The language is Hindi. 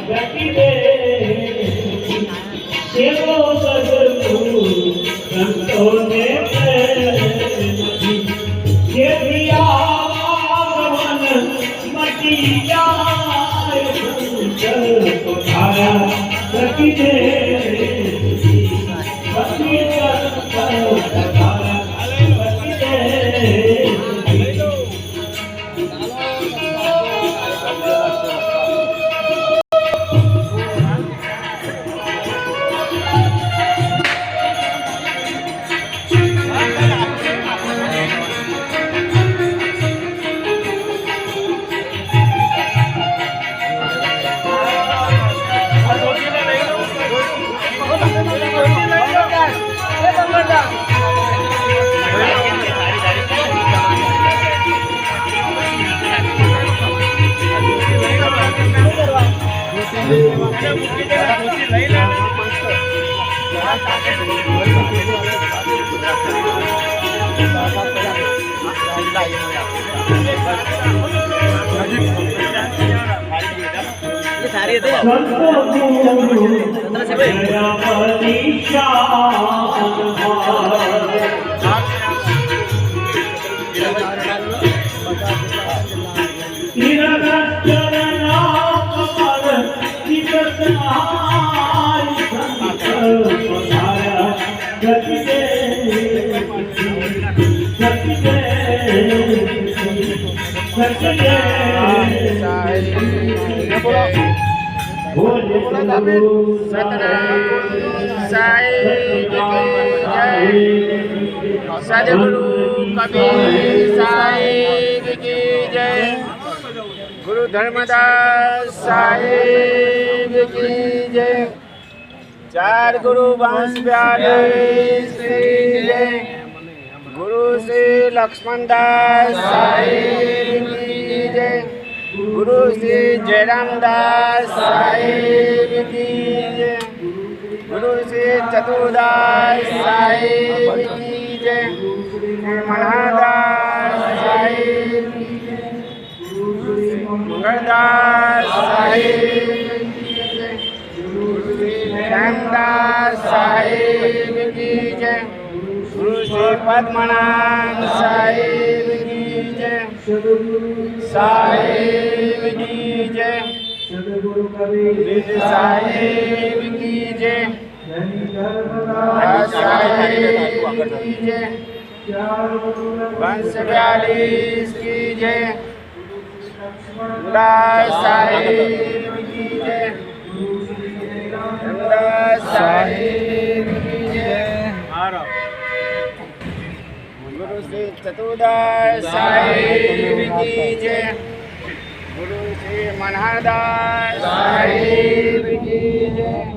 गति दे सेवो सदगुरु संतों ने ये दिया मन मटी जाए को धारा गति दे गति सदगुरु कबीर साहिब की जय। गुरु धर्मदास साहिब की जय। चार गुरु वंश ब्यालीस की जय। गुरु श्री लक्ष्मण दास साहिब की जय। गुरु श्री जयराम दास साहिब की जय। गुरु श्री चतुर्दास साहिब की जय। मनहरदास साहिब की जय। मंगलदास साहिब की जय। गुरु श्री रामदास साहिब की जय। गुरु श्री पद्मनाभ साहिब की जय। साहिब की जय। सदगुरु कबीर साहिब की जय। साहिब की जय। वंश 42 की जय। दास साहिब की जय। दास साहिब की जय। गुरु श्री चतुर्दास साहिब की जय। गुरु श्री मनहरदास साहिब की जय।